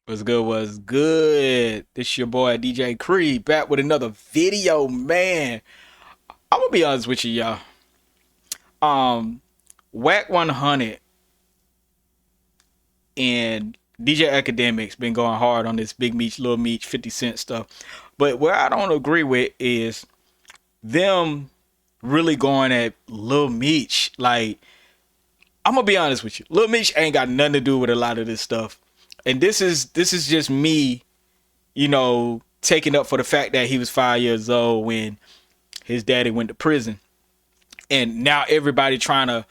What's good? What's good? This your boy DJ Creed back with another video, man. I'm gonna be honest with you, y'all. Um, Wack 100 and DJ Akademiks been going hard on this Big Meech, Lil Meech, 50 Cent stuff. But where I don't agree with is them really going at Lil Meech. Like, I'm gonna be honest with you, Lil Meech ain't got nothing to do with a lot of this stuff. And this is just me, taking up for the fact that he was 5 years old when his daddy went to prison, and now everybody trying to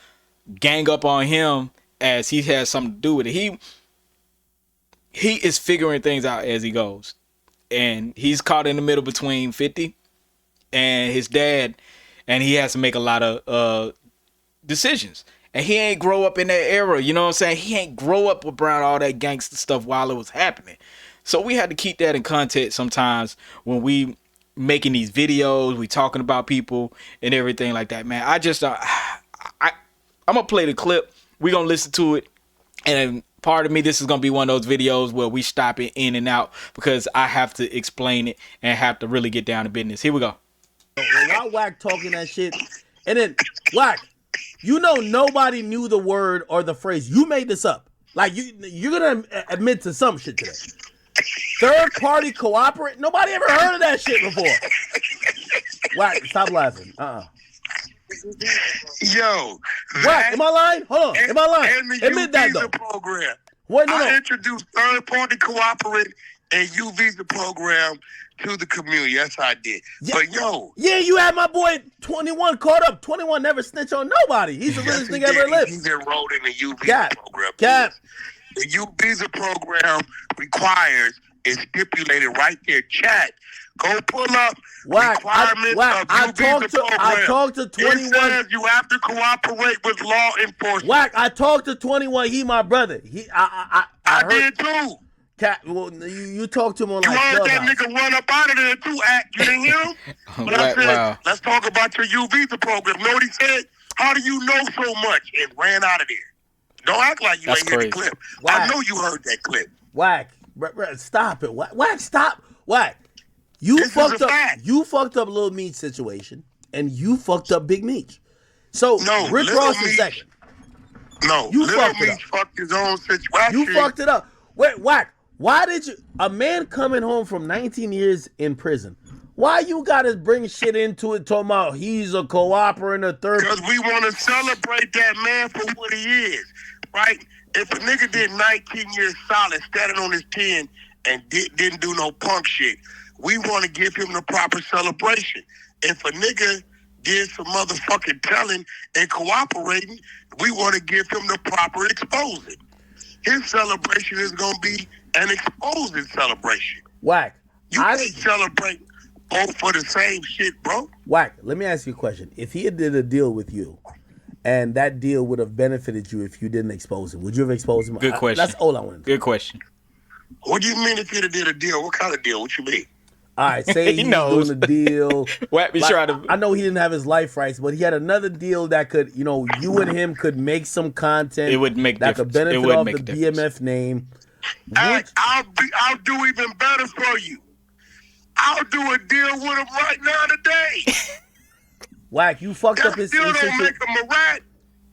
gang up on him as he has something to do with it. He is figuring things out as he goes, and he's caught in the middle between 50 and his dad, and he has to make a lot of decisions. And he ain't grow up in that era, you know what I'm saying? He ain't grow up around all that gangster stuff while it was happening. So we had to keep that in context sometimes when we making these videos, we talking about people and everything like that, man. I'm gonna play the clip. We gonna listen to it, and part of me, this is gonna be one of those videos where we stop it in and out because I have to explain it and have to really get down to business. Here we go. Y'all Wack talking that shit, and then Wack, nobody knew the word or the phrase. You made this up. Like you're gonna admit to some shit today. Third party cooperate. Nobody ever heard of that shit before. Wack, stop laughing. Yo, Wack, am I lying? Hold on, am I lying? And the Admit that though. program. Wait, no. I introduced third party cooperate and U visa program to the community. That's how I did. Yeah. But yo, yeah, you had my boy 21 caught up. 21 never snitch on nobody. He's the realest nigga ever lived. He's enrolled in the U visa program. Cap. The U visa program requires is stipulated right there. Chat. Go pull up Wack, requirements of U visa program. I talked to 21. It says you have to cooperate with law enforcement. Wack, I talked to 21. He my brother. I did too. Cat, well, you talked to him on you like heard Clubhouse. that nigga run up out of there too, Act. You didn't hear him? But I said, Wow. Let's talk about your U visa program. You know what he said? How do you know so much? And ran out of there. Don't act like you That's ain't hear the crazy. clip. Wack. I know you heard that clip. Wack, stop it. Wack, stop. Wack, you This is fucked a up. fact. You fucked up Lil Meech situation, and you fucked up Big Meech. So No, Rick Lil Ross in Meech- second. No, You Lil fucked it Meech fucked his own situation. You fucked it up. Wait, Wack, why did you? A man coming home from 19 years in prison. Why you gotta bring shit into it talking about he's a co-operator, a third? Because we want to celebrate that man for what he is, right? If a nigga did 19 years solid, standing on his 10 and didn't do no punk shit, we want to give him the proper celebration. If a nigga did some motherfucking telling and cooperating, we want to give him the proper exposing. His celebration is going to be an exposing celebration. Wack, You can't celebrate both for the same shit, bro. Wack, let me ask you a question. If he had did a deal with you, and that deal would have benefited you if you didn't expose him, would you have exposed him? Good question. That's all I wanted. Good question. What do you mean if he'd have did a deal? What kind of deal? What you mean? All right, say He he's knows. doing a deal. Wack be trying to. I know he didn't have his life rights, but he had another deal that could, you and him could make some content. It would make that could difference. It benefit would off make the a difference. BMF name. I'll do even better for you. I'll do a deal with him right now today. Wack, you fucked That up his still don't situation. make him a rat.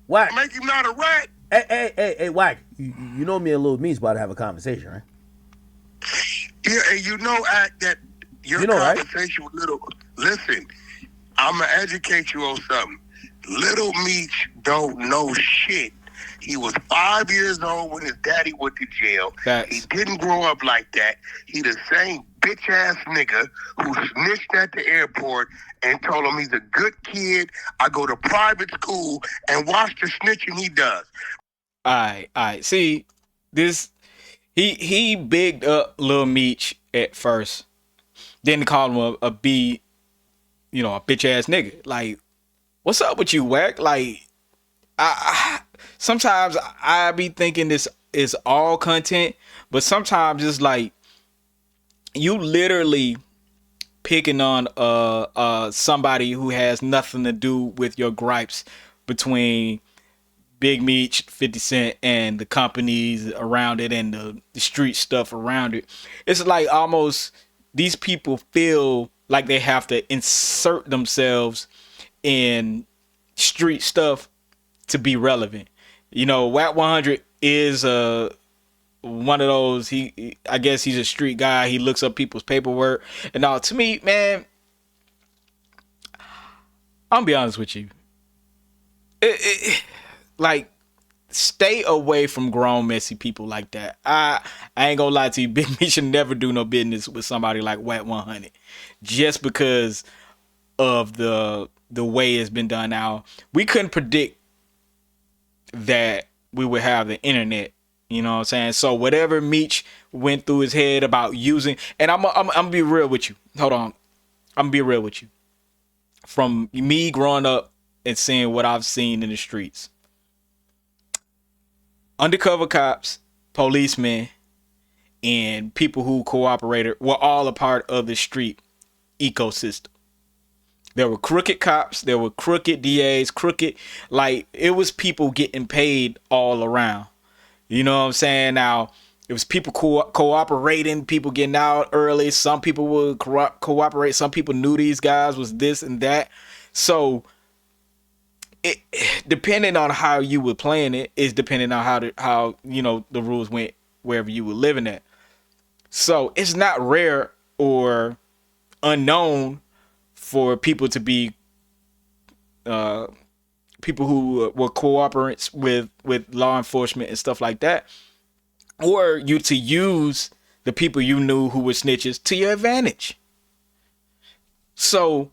Wack, Make him not a rat. hey, Wack, you know me and Lil Meech about to have a conversation, right? Yeah, and you know, Act, that your Right? conversation with Little. Listen, I'm gonna educate you on something. Little Meech don't know shit. He was 5 years old when his daddy went to jail. Facts. He didn't grow up like that. He the same bitch ass nigga who snitched at the airport and told him he's a good kid. I go to private school and watch the snitching he does. All right. See, this he bigged up Lil Meech at first, then called him a bitch ass nigga. Like, what's up with you, Wack? Like, I sometimes I be thinking this is all content, but sometimes it's like you literally picking on somebody who has nothing to do with your gripes between Big Meech, 50 Cent, and the companies around it and the street stuff around it. It's like almost these people feel like they have to insert themselves in street stuff to be relevant. You know, Wack 100 is one of those. I guess he's a street guy. He looks up people's paperwork and all. To me, man, I'm gonna be honest with you. Like, stay away from grown messy people like that. I ain't gonna lie to you. Big Me should never do no business with somebody like Wack 100, just because of the way it's been done. Now, we couldn't predict that we would have the internet. You know what I'm saying? So whatever Meech went through his head about using, and I'm gonna be real with you. Hold on, I'm gonna be real with you. From me growing up and seeing what I've seen in the streets, undercover cops, policemen, and people who cooperated were all a part of the street ecosystem. There were crooked cops, there were crooked DAs, like it was people getting paid all around. You know what I'm saying? Now, it was people cooperating, people getting out early. Some people would cooperate. Some people knew these guys was this and that. So, it depending on how you were playing it is depending on how you know the rules went wherever you were living at. So it's not rare or unknown for people to be people who were cooperates with law enforcement and stuff like that, or you to use the people you knew who were snitches to your advantage. So,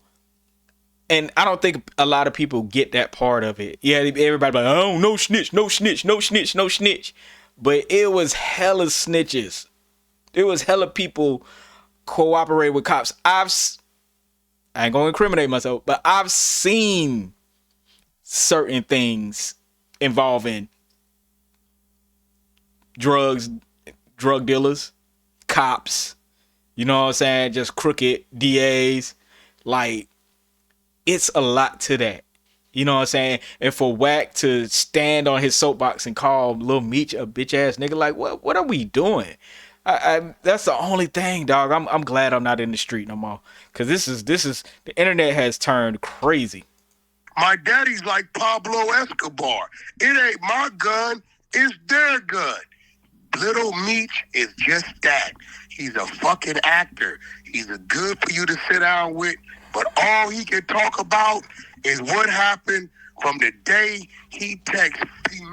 and I don't think a lot of people get that part of it. Yeah, everybody like, oh, no snitch, no snitch, no snitch, no snitch. But it was hella snitches. It was hella people cooperate with cops. I ain't gonna incriminate myself, but I've seen certain things involving drugs, drug dealers, cops, you know what I'm saying? Just crooked DAs. Like, it's a lot to that. You know what I'm saying? And for Wack to stand on his soapbox and call Lil Meech a bitch ass nigga, like, what are we doing? That's the only thing, dog. I'm glad I'm not in the street no more, because this is the internet has turned crazy. My daddy's like Pablo Escobar. It ain't my gun, it's their gun. Little Meech is just that. He's a fucking actor. He's a good for you to sit down with, but all he can talk about is what happened from the day he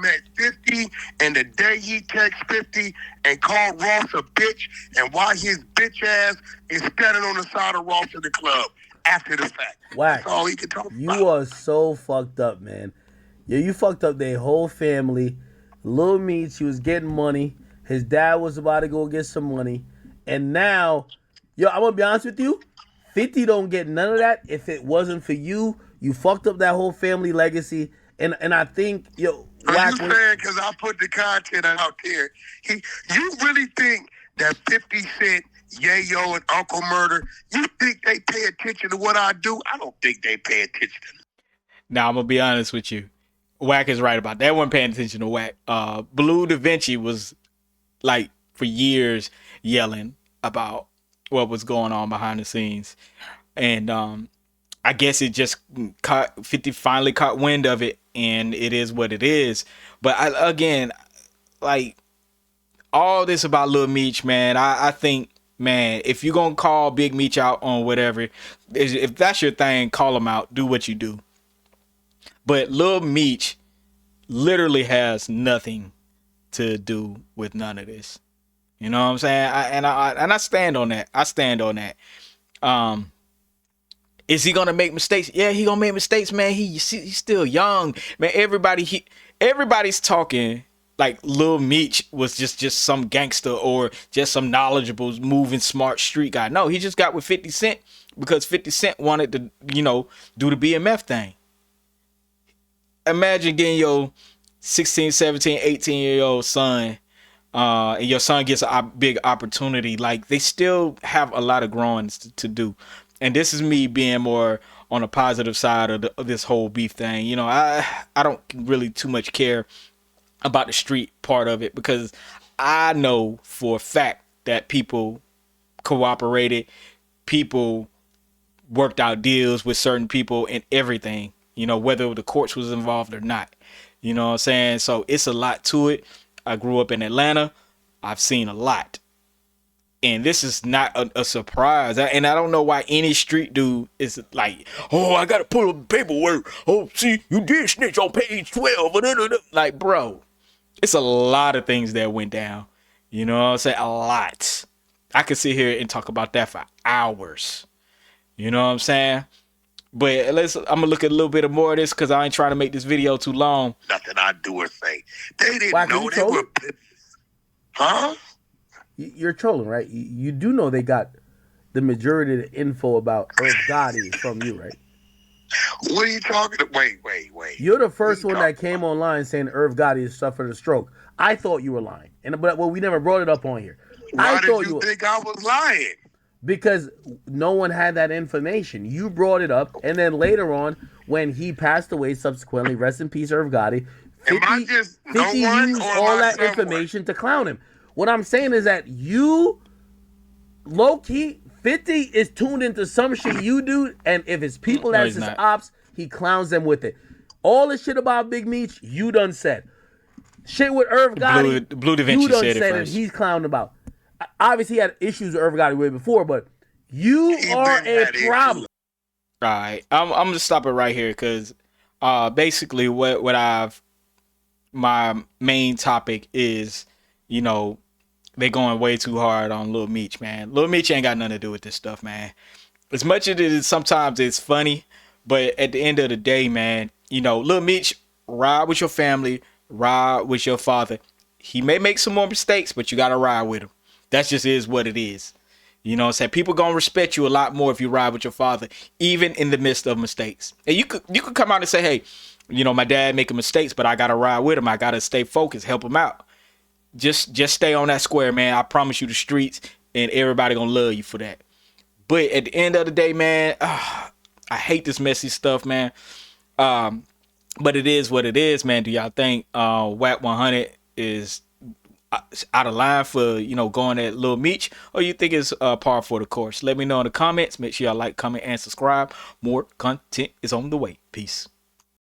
met 50 and the day he text 50 and called Ross a bitch, and why his bitch ass is standing on the side of Ross in the club after the fact. Wack, That's all he can talk about. You are so fucked up, man. Yeah, you fucked up their whole family. Lil Meech, he was getting money. His dad was about to go get some money. And now, yo, I'm gonna be honest with you, 50 don't get none of that. If it wasn't for you, you fucked up that whole family legacy. And I think, yo, Wack, you saying because I put the content out there. You really think that 50 Cent, Yayo, and Uncle Murder, you think they pay attention to what I do? I don't think they pay attention to. Now, I'm gonna be honest with you. Wack is right about that. They weren't paying attention to Wack. Blue Da Vinci was, like, for years yelling about what was going on behind the scenes. And I guess it just 50 finally caught wind of it, and it is what it is. But again, like, all this about Lil Meech, man, I think, man, if you're gonna call Big Meech out on whatever, if that's your thing, call him out, do what you do. But Lil Meech literally has nothing to do with none of this. You know what I'm saying? I stand on that. I stand on that. Is he gonna make mistakes? Yeah, he gonna make mistakes, man. He's still young, man. Everybody's talking like Lil Meech was just some gangster or just some knowledgeable, moving, smart street guy. No, he just got with 50 Cent because 50 Cent wanted to, do the BMF thing. Imagine getting your 16, 17, 18-year-old son, and your son gets a big opportunity. Like, they still have a lot of growing to do. And this is me being more on the positive side of this whole beef thing. You know, I don't really too much care about the street part of it, because I know for a fact that people cooperated, people worked out deals with certain people and everything, you know, whether the courts was involved or not. You know what I'm saying? So it's a lot to it. I grew up in Atlanta. I've seen a lot. And this is not a surprise. And I don't know why any street dude is like, oh, I got to pull up paperwork. Oh, see, you did snitch on page 12. Like, bro, it's a lot of things that went down. You know what I'm saying? A lot. I could sit here and talk about that for hours. You know what I'm saying? But I'm gonna look at a little bit more of this, because I ain't trying to make this video too long. Nothing I do or say. They didn't Wack, know you they trolling? were. Huh? You're trolling, right? You do know they got the majority of the info about Irv Gotti from you, right? What are you talking about? Wait. You're the first What one are you that came online saying Irv Gotti has suffered a stroke. I thought you were lying, but we never brought it up on here. Why I did thought you think I was lying? because no one had that information. You brought it up, and then later on, when he passed away, subsequently, rest in peace, Irv Gotti. 50, Am I just no 50 one, used or am all I that someone? information to clown him. What I'm saying is that you, low key, 50 is tuned into some shit you do, and if it's people No, that's he's his not. ops, he clowns them with it. All the shit about Big Meech, you done said. Shit with Irv Gotti, Blue Da Vinci you done said it said, and first. he's clowned about. Obviously, he had issues with Irv Gotti way before, but you He are been a had issues. problem. All right, I'm gonna stop it right here, because basically my main topic is, you know, they going way too hard on Lil Meech, man. Lil Meech ain't got nothing to do with this stuff, man. As much as it is, sometimes it's funny, but at the end of the day, man, you know, Lil Meech, ride with your family, ride with your father. He may make some more mistakes, but you gotta ride with him. That just is what it is. You know what I'm saying? People gonna respect you a lot more if you ride with your father, even in the midst of mistakes. And you could come out and say, hey, you know, my dad making mistakes, but I gotta ride with him. I gotta stay focused, help him out. Just stay on that square, man. I promise you, the streets and everybody gonna love you for that. But at the end of the day, man, I hate this messy stuff, man. But it is what it is, man. Do y'all think Wack 100 is out of line for, you know, going at Lil Meech, or you think it's par for the course? Let me know in the comments. Make sure y'all like, comment, and subscribe. More content is on the way. Peace.